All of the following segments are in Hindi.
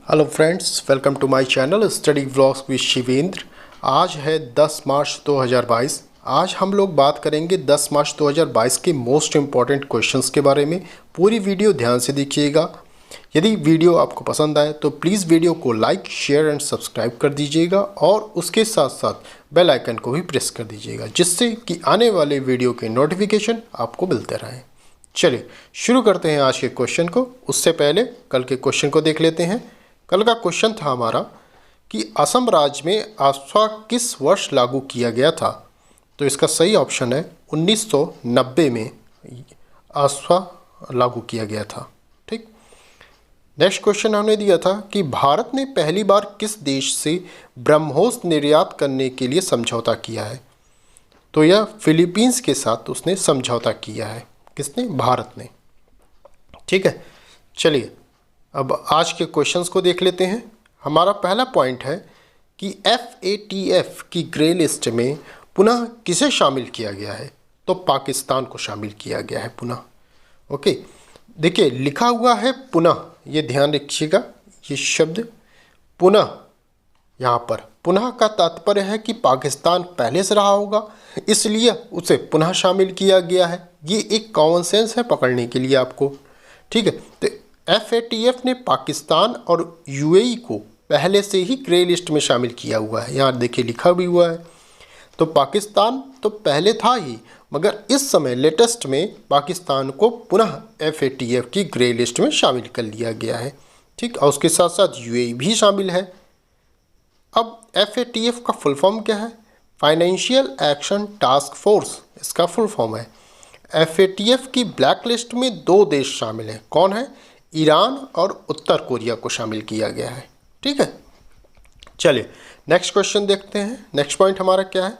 Hello friends, welcome to my channel study vlogs with Shivendra. आज है 10 मार्च 2022। आज हम लोग बात करेंगे 10 मार्च 2022 के मोस्ट इम्पॉर्टेंट क्वेश्चंस के बारे में। पूरी वीडियो ध्यान से देखिएगा। यदि वीडियो आपको पसंद आए तो प्लीज़ वीडियो को लाइक, शेयर एंड सब्सक्राइब कर दीजिएगा और उसके साथ साथ बेल आइकन को भी प्रेस कर दीजिएगा, जिससे कि आने वाले वीडियो के नोटिफिकेशन आपको मिलते रहें। चलिए शुरू करते हैं आज के क्वेश्चन को। उससे पहले कल के क्वेश्चन को देख लेते हैं। कल का क्वेश्चन था हमारा कि असम राज्य में आस्था किस वर्ष लागू किया गया था। तो इसका सही ऑप्शन है 1990 में आस्था लागू किया गया था। ठीक। नेक्स्ट क्वेश्चन हमने दिया था कि भारत ने पहली बार किस देश से ब्रह्मोस निर्यात करने के लिए समझौता किया है। तो यह फिलीपींस के साथ उसने समझौता किया है। किसने? भारत ने। ठीक है, चलिए अब आज के क्वेश्चंस को देख लेते हैं। हमारा पहला पॉइंट है कि FATF की ग्रे लिस्ट में पुनः किसे शामिल किया गया है। तो पाकिस्तान को शामिल किया गया है पुनः। ओके, देखिए लिखा हुआ है पुनः, ये ध्यान रखिएगा। ये शब्द पुनः, यहाँ पर पुनः का तात्पर्य है कि पाकिस्तान पहले से रहा होगा, इसलिए उसे पुनः शामिल किया गया है। ये एक कॉमन सेंस है पकड़ने के लिए आपको। ठीक है, तो FATF ने पाकिस्तान और UAE को पहले से ही ग्रे लिस्ट में शामिल किया हुआ है। यहाँ देखिए लिखा भी हुआ है। तो पाकिस्तान तो पहले था ही, मगर इस समय लेटेस्ट में पाकिस्तान को पुनः FATF की ग्रे लिस्ट में शामिल कर लिया गया है। ठीक, और उसके साथ साथ UAE भी शामिल है। अब FATF का फुल फॉर्म क्या है? फाइनेंशियल एक्शन टास्क फोर्स इसका फुल फॉर्म है। FATF की ब्लैक लिस्ट में 2 देश शामिल हैं। कौन है? ईरान और उत्तर कोरिया को शामिल किया गया है। ठीक है, चलिए नेक्स्ट क्वेश्चन देखते हैं। नेक्स्ट पॉइंट हमारा क्या है?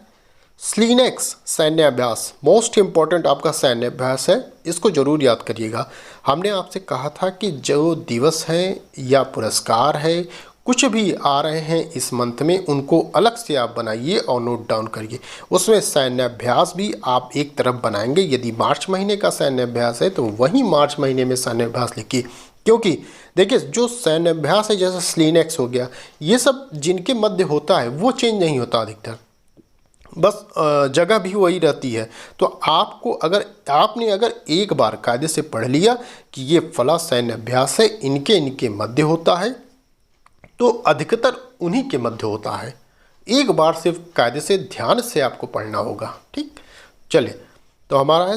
स्लीनेक्स सैन्य अभ्यास मोस्ट इम्पॉर्टेंट आपका सैन्य अभ्यास है, इसको जरूर याद करिएगा। हमने आपसे कहा था कि जो दिवस है या पुरस्कार है, कुछ भी आ रहे हैं इस मंथ में, उनको अलग से आप बनाइए और नोट डाउन करिए। उसमें सैन्य अभ्यास भी आप एक तरफ बनाएंगे। यदि मार्च महीने का सैन्य अभ्यास है तो वही मार्च महीने में सैन्य अभ्यास लिखिए, क्योंकि देखिए जो सैन्य अभ्यास है जैसे स्लीनेक्स हो गया, ये सब जिनके मध्य होता है वो चेंज नहीं होता अधिकतर, बस जगह भी वही रहती है। तो आपको आपने अगर एक बार कायदे से पढ़ लिया कि ये फला सैन्य अभ्यास है, इनके मध्य होता है, तो अधिकतर उन्हीं के मध्य होता है। एक बार सिर्फ कायदे से ध्यान से आपको पढ़ना होगा। ठीक, चलिए तो हमारा है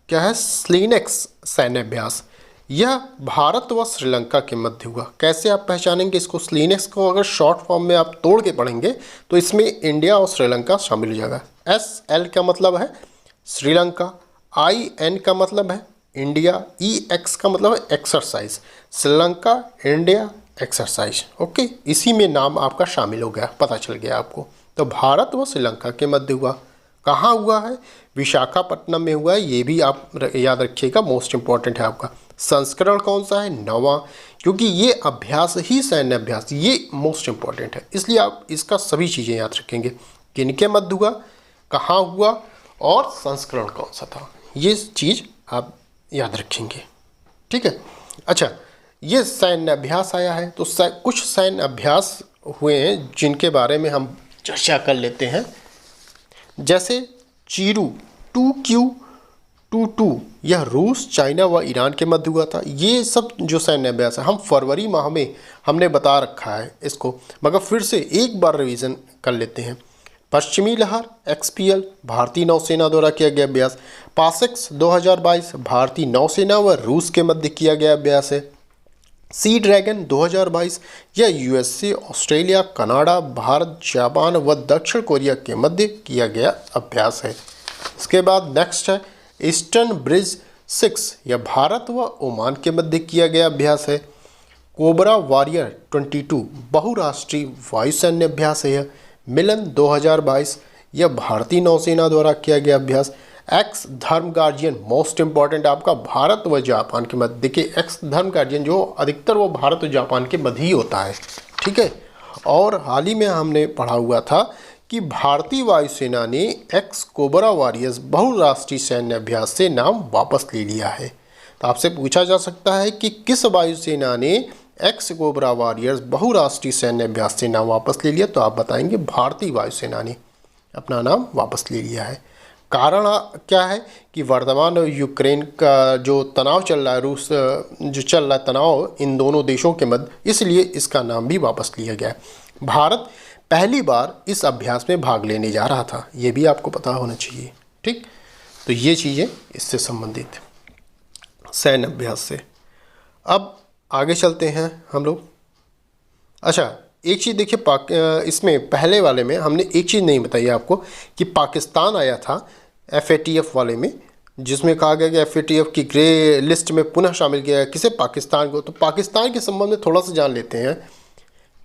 क्या है? स्लीनेक्स सैन्य अभ्यास। यह भारत व श्रीलंका के मध्य हुआ। कैसे आप पहचानेंगे इसको? स्लीनेक्स को अगर शॉर्ट फॉर्म में आप तोड़ के पढ़ेंगे तो इसमें इंडिया और श्रीलंका शामिल हो जाएगा। SL का मतलब है श्रीलंका, IN का मतलब है इंडिया, EX का मतलब है exercise. Sri Lanka, India, exercise. Okay, इसी में नाम आपका शामिल हो गया, पता चल गया आपको। तो भारत व श्रीलंका के मध्य हुआ। कहाँ हुआ है? विशाखापट्टनम में हुआ है। ये भी आप याद रखिएगा, मोस्ट इंपॉर्टेंट है आपका। संस्करण कौन सा है? 9वां, क्योंकि ये अभ्यास ही सैन्य अभ्यास, ये मोस्ट इंपॉर्टेंट है, इसलिए आप इसका सभी चीज़ें याद रखेंगे। किनके मध्य हुआ, कहाँ हुआ और संस्करण कौन सा था, ये चीज़ आप याद रखेंगे। ठीक है, अच्छा ये सैन्य अभ्यास आया है तो कुछ सैन्य अभ्यास हुए हैं जिनके बारे में हम चर्चा कर लेते हैं। जैसे चीरू 2Q22, यह रूस, चाइना व ईरान के मध्य हुआ था। ये सब जो सैन्य अभ्यास है हम फरवरी माह में हमने बता रखा है इसको, मगर फिर से एक बार रिवीजन कर लेते हैं। पश्चिमी लहर XPL भारतीय नौसेना द्वारा किया गया अभ्यास। पासेक्स 2022 भारतीय नौसेना व रूस के मध्य किया गया अभ्यास है। सी ड्रैगन 2022 यह USA, Australia, Canada, Bharat, Japan व दक्षिण कोरिया के मध्य किया गया अभ्यास है। इसके बाद नेक्स्ट है ईस्टर्न ब्रिज 6, यह भारत व ओमान के मध्य किया गया अभ्यास है। कोबरा वॉरियर 22 बहुराष्ट्रीय वायुसैन्य अभ्यास है। यह मिलन 2022 यह भारतीय नौसेना द्वारा किया गया अभ्यास। एक्स धर्म गार्जियन मोस्ट इंपॉर्टेंट आपका भारत व जापान के मध्य। देखिए एक्स धर्म गार्जियन जो अधिकतर वो भारत और जापान के मध्य ही होता है। ठीक है, और हाल ही में हमने पढ़ा हुआ था कि भारतीय वायुसेना ने एक्स कोबरा वॉरियर्स बहुराष्ट्रीय सैन्य अभ्यास से नाम वापस ले लिया है। तो आपसे पूछा जा सकता है कि किस वायुसेना ने एक्स कोबरा वॉरियर्स बहुराष्ट्रीय सैन्य अभ्यास से नाम वापस ले लिया? तो आप बताएंगे भारतीय वायुसेना ने अपना नाम वापस ले लिया है। कारण क्या है कि वर्तमान यूक्रेन का जो तनाव चल रहा है, रूस जो चल रहा है तनाव इन दोनों देशों के मध्य, इसलिए इसका नाम भी वापस लिया गया है। भारत पहली बार इस अभ्यास में भाग लेने जा रहा था, ये भी आपको पता होना चाहिए। ठीक, तो ये चीज़ें इससे संबंधित सैन्य अभ्यास से। अब आगे चलते हैं हम लोग। अच्छा, एक चीज़ देखिए, इसमें पहले वाले में हमने एक चीज़ नहीं बताई आपको कि पाकिस्तान आया था FATF वाले में, जिसमें कहा गया कि FATF की ग्रे लिस्ट में पुनः शामिल किया गया किसे? पाकिस्तान को। तो पाकिस्तान के संबंध में थोड़ा सा जान लेते हैं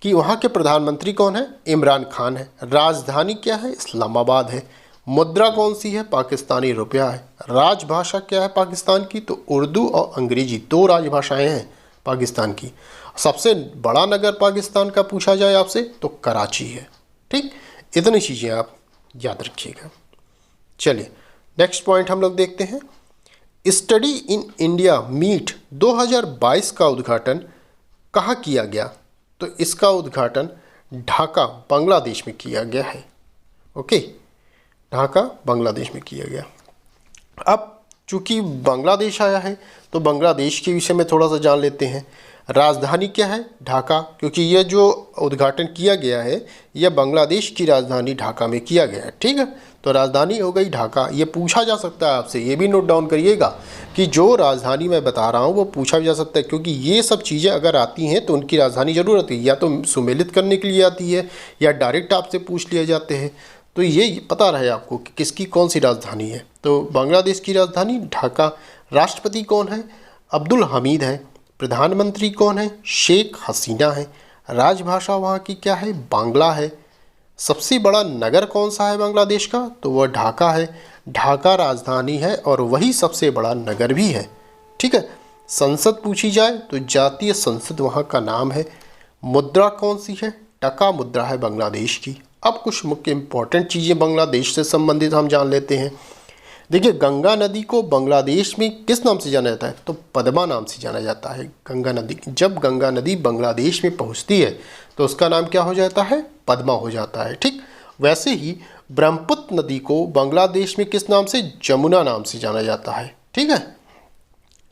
कि वहाँ के प्रधानमंत्री कौन है? इमरान खान है। राजधानी क्या है? इस्लामाबाद है। मुद्रा कौन सी है? पाकिस्तानी रुपया है। राजभाषा क्या है पाकिस्तान की? तो उर्दू और अंग्रेजी, दो राजभाषाएं हैं पाकिस्तान की। सबसे बड़ा नगर पाकिस्तान का पूछा जाए आपसे तो कराची है। ठीक, इतनी चीज़ें आप याद रखिएगा। चलिए नेक्स्ट पॉइंट हम लोग देखते हैं। स्टडी इन इंडिया मीट 2022 का उद्घाटन कहाँ किया गया? तो इसका उद्घाटन ढाका बांग्लादेश में किया गया है। ओके, ढाका बांग्लादेश में किया गया। अब चूंकि बांग्लादेश आया है तो बांग्लादेश के विषय में थोड़ा सा जान लेते हैं। राजधानी क्या है? ढाका, क्योंकि यह जो उद्घाटन किया गया है यह बांग्लादेश की राजधानी ढाका में किया गया है। ठीक है, तो राजधानी हो गई ढाका। ये पूछा जा सकता है आपसे, ये भी नोट डाउन करिएगा कि जो राजधानी मैं बता रहा हूँ वो पूछा जा सकता है, क्योंकि ये सब चीज़ें अगर आती हैं तो उनकी राजधानी जरूर आती है, या तो सुमेलित करने के लिए आती है या डायरेक्ट आपसे पूछ लिए जाते हैं। तो ये पता रहे आपको कि किसकी कौन सी राजधानी है। तो बांग्लादेश की राजधानी ढाका। राष्ट्रपति कौन है? अब्दुल हमीद है। प्रधानमंत्री कौन है? शेख हसीना है। राजभाषा वहाँ की क्या है? बांग्ला है। सबसे बड़ा नगर कौन सा है बांग्लादेश का? तो वह ढाका है। ढाका राजधानी है और वही सबसे बड़ा नगर भी है। ठीक है, संसद पूछी जाए तो जातीय संसद वहाँ का नाम है। मुद्रा कौन सी है? टका मुद्रा है बांग्लादेश की। अब कुछ मुख्य इंपॉर्टेंट चीज़ें बांग्लादेश से संबंधित हम जान लेते हैं। देखिए, गंगा नदी को बांग्लादेश में किस नाम से जाना जाता है? तो पद्मा नाम से जाना जाता है गंगा नदी। जब गंगा नदी बांग्लादेश में पहुंचती है तो उसका नाम क्या हो जाता है? पद्मा हो जाता है। ठीक, वैसे ही ब्रह्मपुत्र नदी को बांग्लादेश में किस नाम से? जमुना नाम से जाना जाता है। ठीक है,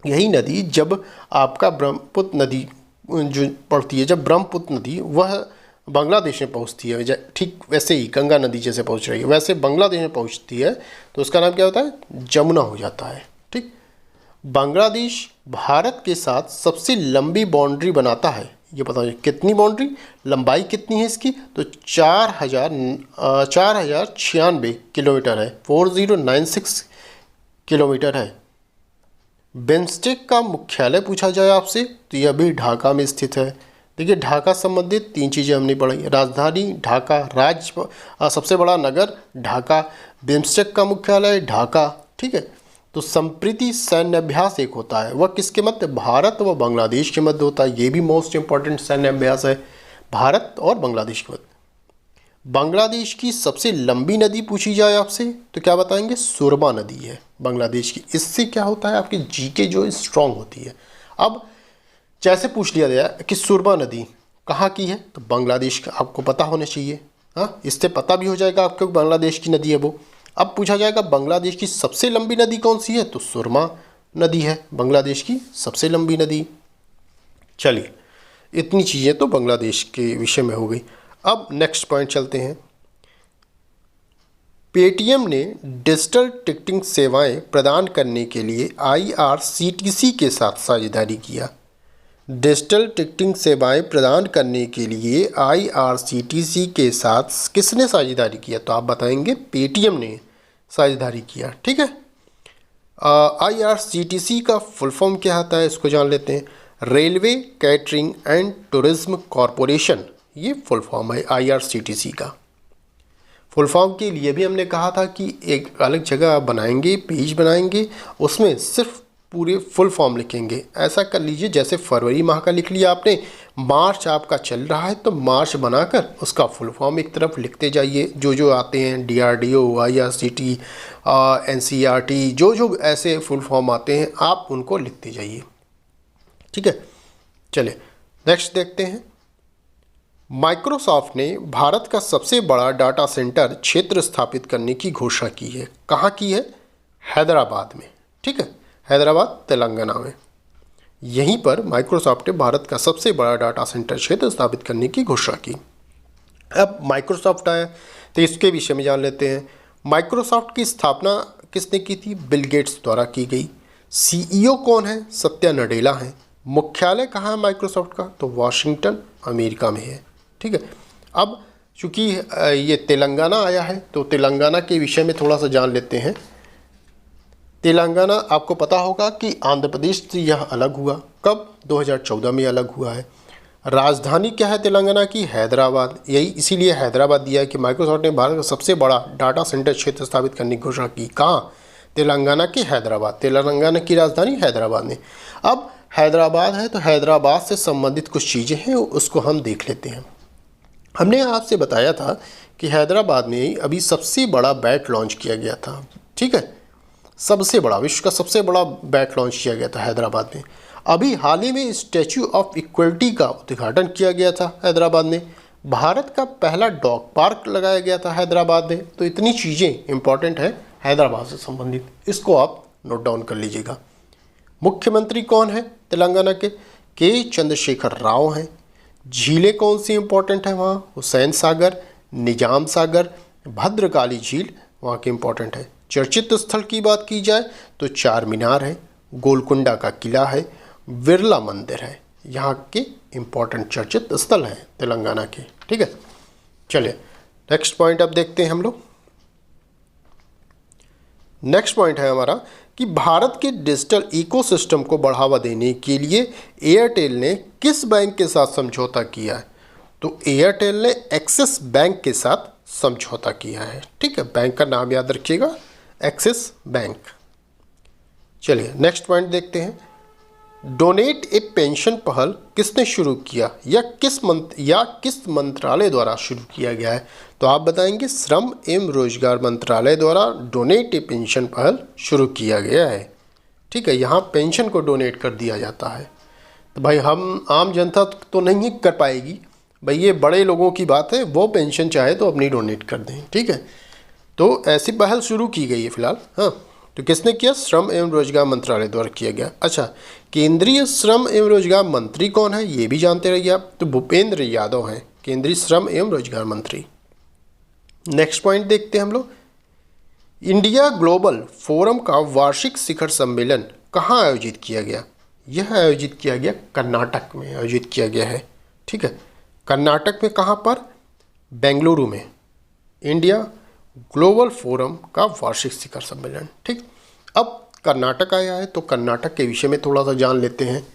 यही नदी जब आपका ब्रह्मपुत्र नदी जो पड़ती है, जब ब्रह्मपुत्र नदी वह बांग्लादेश में पहुंचती है, ठीक वैसे ही गंगा नदी जैसे पहुंच रही है वैसे बांग्लादेश में पहुंचती है तो उसका नाम क्या होता है? जमुना हो जाता है। ठीक, बांग्लादेश भारत के साथ सबसे लंबी बाउंड्री बनाता है। ये बताइए कितनी बाउंड्री, लंबाई कितनी है इसकी? तो 4096 किलोमीटर है, 4096 किलोमीटर है। बिम्स्टेक का मुख्यालय पूछा जाए आपसे तो यह भी ढाका में स्थित है। देखिए, ढाका संबंधित तीन चीज़ें हमने पढ़ी। राजधानी ढाका, सबसे बड़ा नगर ढाका, बिम्स्टेक का मुख्यालय ढाका। ठीक है, तो संप्रीति सैन्य अभ्यास एक होता है, वह किसके मध्य? भारत व बांग्लादेश के मध्य होता है। ये भी मोस्ट इंपॉर्टेंट सैन्य अभ्यास है, भारत और बांग्लादेश के मध्य। बांग्लादेश की सबसे लंबी नदी पूछी जाए आपसे तो क्या बताएंगे? सुरमा नदी है बांग्लादेश की। इससे क्या होता है? आपकी जीके जो स्ट्रांग होती है। अब जैसे पूछ लिया गया कि सुरमा नदी कहाँ की है तो बांग्लादेश का, आपको पता होना चाहिए। हाँ, इससे पता भी हो जाएगा आपको बांग्लादेश की नदी है वो। अब पूछा जाएगा बांग्लादेश की सबसे लंबी नदी कौन सी है? तो सुरमा नदी है बांग्लादेश की सबसे लंबी नदी। चलिए, इतनी चीज़ें तो बांग्लादेश के विषय में हो गई। अब नेक्स्ट पॉइंट चलते हैं। पेटीएम ने डिजिटल टिकटिंग सेवाएं प्रदान करने के लिए IRCTC के साथ साझेदारी किया। डिजिटल टिकटिंग सेवाएं प्रदान करने के लिए IRCTC के साथ किसने साझेदारी किया? तो आप बताएंगे पेटीएम ने साझेदारी किया। ठीक है, IRCTC का फुल फॉर्म क्या आता है इसको जान लेते हैं। Railway catering and tourism corporation, ये फुल फॉर्म है IRCTC का। फुल फॉर्म के लिए भी हमने कहा था कि एक अलग जगह आप बनाएंगे, पेज बनाएंगे, उसमें सिर्फ पूरे फुल फॉर्म लिखेंगे। ऐसा कर लीजिए जैसे फरवरी माह का लिख लिया आपने, मार्च आपका चल रहा है तो मार्च बनाकर उसका फुल फॉर्म एक तरफ लिखते जाइए। जो जो आते हैं DRDO, IRCT, NCERT, जो जो ऐसे फुल फॉर्म आते हैं आप उनको लिखते जाइए। ठीक है, चले नेक्स्ट देखते हैं, माइक्रोसॉफ्ट ने भारत का सबसे बड़ा डाटा सेंटर क्षेत्र स्थापित करने की घोषणा की है। कहाँ की है? हैदराबाद में। ठीक है, हैदराबाद तेलंगाना में। यहीं पर माइक्रोसॉफ्ट ने भारत का सबसे बड़ा डाटा सेंटर क्षेत्र स्थापित करने की घोषणा की। अब माइक्रोसॉफ्ट आया तो इसके विषय में जान लेते हैं। माइक्रोसॉफ्ट की स्थापना किसने की थी? बिल गेट्स द्वारा की गई। सीईओ कौन है? सत्या नडेला है। मुख्यालय कहाँ है माइक्रोसॉफ्ट का? तो वाशिंगटन अमेरिका में है। ठीक है, अब चूँकि ये तेलंगाना आया है तो तेलंगाना के विषय में थोड़ा सा जान लेते हैं। तेलंगाना आपको पता होगा कि आंध्र प्रदेश से यह अलग हुआ। कब? 2014 में अलग हुआ है। राजधानी क्या है तेलंगाना की? हैदराबाद। यही इसीलिए हैदराबाद दिया है कि माइक्रोसॉफ्ट ने भारत का सबसे बड़ा डाटा सेंटर क्षेत्र स्थापित करने की घोषणा की। कहाँ? तेलंगाना की हैदराबाद। तेलंगाना की राजधानी हैदराबाद में। अब हैदराबाद है तो हैदराबाद से संबंधित कुछ चीज़ें हैं, उसको हम देख लेते हैं। हमने आपसे बताया था कि हैदराबाद में अभी सबसे बड़ा बैट लॉन्च किया गया था। ठीक है, सबसे बड़ा, विश्व का सबसे बड़ा बैट लॉन्च किया गया था हैदराबाद में। अभी हाल ही में स्टैच्यू ऑफ इक्वलिटी का उद्घाटन किया गया था हैदराबाद में। भारत का पहला डॉग पार्क लगाया गया था हैदराबाद में। तो इतनी चीज़ें इंपॉर्टेंट हैं हैदराबाद से संबंधित, इसको आप नोट डाउन कर लीजिएगा। मुख्यमंत्री कौन है तेलंगाना के चंद्रशेखर राव हैं। झीलें कौन सी इंपॉर्टेंट है वहाँ? हुसैन सागर, निजाम सागर, भद्रकाली झील वहाँ की इंपॉर्टेंट है। चर्चित स्थल की बात की जाए तो चार मीनार है, गोलकुंडा का किला है, बिरला मंदिर है। यहाँ के इंपॉर्टेंट चर्चित स्थल हैं तेलंगाना के। ठीक है, चलिए नेक्स्ट पॉइंट अब देखते हैं हम लोग। नेक्स्ट पॉइंट है हमारा कि भारत के डिजिटल इकोसिस्टम को बढ़ावा देने के लिए एयरटेल ने किस बैंक के साथ समझौता किया है? तो एयरटेल ने एक्सिस बैंक के साथ समझौता किया है। ठीक है, बैंक का नाम याद रखिएगा, एक्सिस बैंक। चलिए नेक्स्ट पॉइंट देखते हैं। डोनेट ए पेंशन पहल किसने शुरू किया या किस मंत्रालय द्वारा शुरू किया गया है? तो आप बताएंगे श्रम एवं रोजगार मंत्रालय द्वारा डोनेट ए पेंशन पहल शुरू किया गया है। ठीक है, यहाँ पेंशन को डोनेट कर दिया जाता है। तो भाई हम आम जनता तो नहीं कर पाएगी भाई, ये बड़े लोगों की बात है, वो पेंशन चाहे तो अपनी डोनेट कर दें। ठीक है, तो ऐसी पहल शुरू की गई है फिलहाल। हाँ, तो किसने किया? श्रम एवं रोजगार मंत्रालय द्वारा किया गया। अच्छा, केंद्रीय श्रम एवं रोजगार मंत्री कौन है ये भी जानते रहिए आप। तो भूपेंद्र यादव हैं केंद्रीय श्रम एवं रोजगार मंत्री। नेक्स्ट पॉइंट देखते हैं हम लोग। इंडिया ग्लोबल फोरम का वार्षिक शिखर सम्मेलन कहाँ आयोजित किया गया? यह आयोजित किया गया कर्नाटक में आयोजित किया गया है। ठीक है, कर्नाटक में कहाँ पर? बेंगलुरु में। इंडिया ग्लोबल फोरम का वार्षिक शिखर सम्मेलन। ठीक, अब कर्नाटक आया है तो कर्नाटक के विषय में थोड़ा सा जान लेते हैं।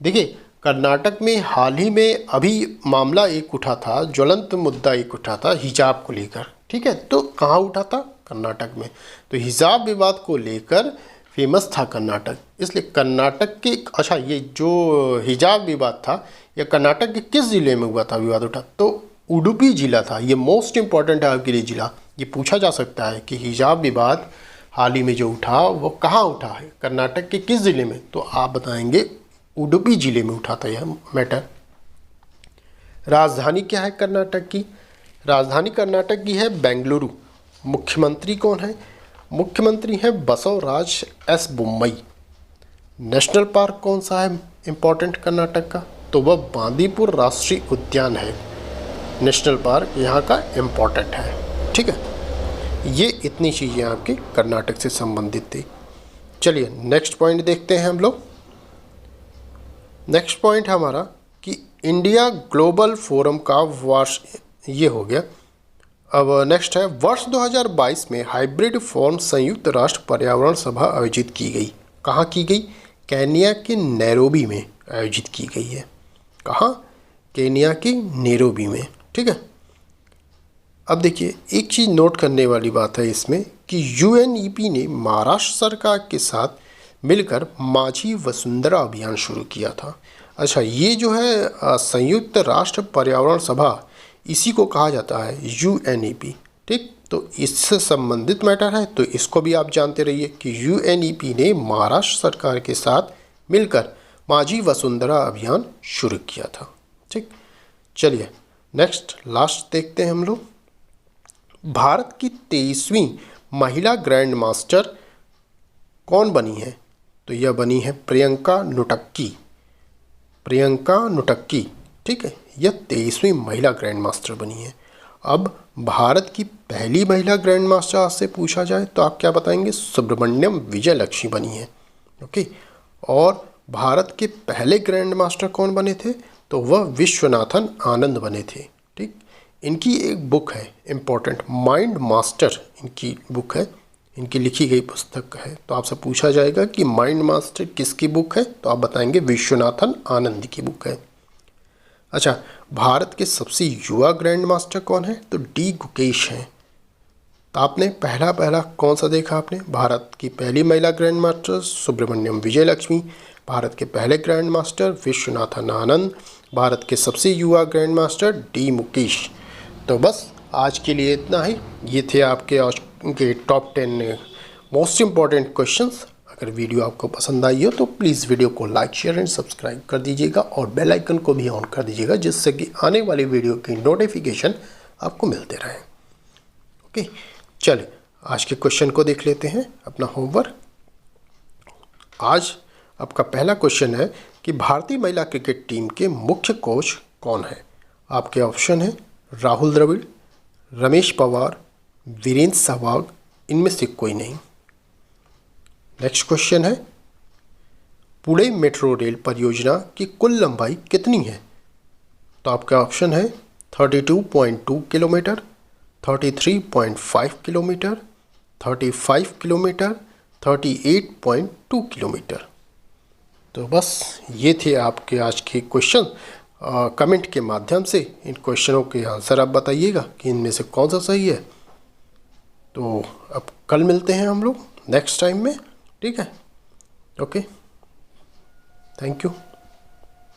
देखिए, कर्नाटक में हाल ही में अभी मामला एक उठा था, ज्वलंत मुद्दा एक उठा था हिजाब को लेकर। ठीक है, तो कहाँ उठा था? कर्नाटक में। तो हिजाब विवाद को लेकर फेमस था कर्नाटक, इसलिए कर्नाटक के अच्छा ये जो हिजाब विवाद था यह कर्नाटक के किस ज़िले में हुआ था विवाद उठा? तो उडुपी जिला था। ये मोस्ट इम्पॉर्टेंट है आपके लिए जिला, ये पूछा जा सकता है कि हिजाब विवाद हाल ही में जो उठा वो कहाँ उठा है, कर्नाटक के किस ज़िले में? तो आप बताएंगे उडुपी जिले में उठा था यह मैटर। राजधानी क्या है कर्नाटक की? राजधानी कर्नाटक की है बेंगलुरु। मुख्यमंत्री कौन है? मुख्यमंत्री हैं Basavaraj S Bommai. National park कौन सा है इम्पोर्टेंट कर्नाटक का? तो वह बांदीपुर राष्ट्रीय उद्यान है। नेशनल पार्क यहाँ का इम्पोर्टेंट है। ठीक है, ये इतनी चीज़ें आपके कर्नाटक से संबंधित थी। चलिए नेक्स्ट पॉइंट देखते हैं हम लोग। नेक्स्ट पॉइंट हमारा कि इंडिया ग्लोबल फोरम का वर्ष ये हो गया। अब नेक्स्ट है, वर्ष 2022 में हाइब्रिड फोरम संयुक्त राष्ट्र पर्यावरण सभा आयोजित की गई। कहाँ की गई? केन्या के नैरोबी में आयोजित की गई है। कहाँ? केन्या के नैरोबी में। ठीक है, अब देखिए एक चीज़ नोट करने वाली बात है इसमें कि यूएनईपी ने महाराष्ट्र सरकार के साथ मिलकर माझी वसुंधरा अभियान शुरू किया था। अच्छा, ये जो है संयुक्त राष्ट्र पर्यावरण सभा, इसी को कहा जाता है यूएनईपी। ठीक, तो इससे संबंधित मैटर है, तो इसको भी आप जानते रहिए कि यूएनईपी ने महाराष्ट्र सरकार के साथ मिलकर माझी वसुंधरा अभियान शुरू किया था। ठीक, चलिए नेक्स्ट लास्ट देखते हैं हम लोग। भारत की 23वीं महिला ग्रैंड मास्टर कौन बनी है? तो यह बनी है प्रियंका नुटक्की। प्रियंका नुटक्की, ठीक है, यह 23वीं महिला ग्रैंड मास्टर बनी है। अब भारत की पहली महिला ग्रैंड मास्टर आपसे पूछा जाए तो आप क्या बताएंगे? सुब्रमण्यम विजय लक्ष्मी बनी है। ओके, और भारत के पहले ग्रैंड मास्टर कौन बने थे? तो वह विश्वनाथन आनंद बने थे। ठीक, इनकी एक बुक है इम्पोर्टेंट, माइंड मास्टर इनकी बुक है, इनकी लिखी गई पुस्तक है। तो आपसे पूछा जाएगा कि माइंड मास्टर किसकी बुक है? तो आप बताएंगे विश्वनाथन आनंद की बुक है। अच्छा, भारत के सबसे युवा ग्रैंड मास्टर कौन है? तो डी गुकेश हैं। तो आपने पहला कौन सा देखा आपने? भारत की पहली महिला ग्रैंड मास्टर सुब्रमण्यम विजय लक्ष्मी, भारत के पहले ग्रैंड मास्टर विश्वनाथन आनंद, भारत के सबसे युवा ग्रैंड मास्टर डी मुकेश। तो बस आज के लिए इतना ही। ये थे आपके आज के टॉप 10 मोस्ट इम्पॉर्टेंट क्वेश्चंस। अगर वीडियो आपको पसंद आई हो तो प्लीज़ वीडियो को लाइक शेयर एंड सब्सक्राइब कर दीजिएगा और बेल आइकन को भी ऑन कर दीजिएगा, जिससे कि आने वाली वीडियो की नोटिफिकेशन आपको मिलते रहें। ओके, चलिए आज के क्वेश्चन को देख लेते हैं, अपना होमवर्क। आज आपका पहला क्वेश्चन है कि भारतीय महिला क्रिकेट टीम के मुख्य कोच कौन है? आपके ऑप्शन है राहुल द्रविड़, रमेश पवार, वीरेंद्र सहवाग, इनमें से कोई नहीं। नेक्स्ट क्वेश्चन है पुणे मेट्रो रेल परियोजना की कुल लंबाई कितनी है? तो आपका ऑप्शन है 32.2 किलोमीटर, 33.5 किलोमीटर, 35 किलोमीटर, 38.2 किलोमीटर। तो बस ये थे आपके आज के क्वेश्चन। कमेंट के माध्यम से इन क्वेश्चनों के आंसर आप बताइएगा कि इनमें से कौन सा सही है। तो अब कल मिलते हैं हम लोग नेक्स्ट टाइम में, ठीक है? Okay, thank you.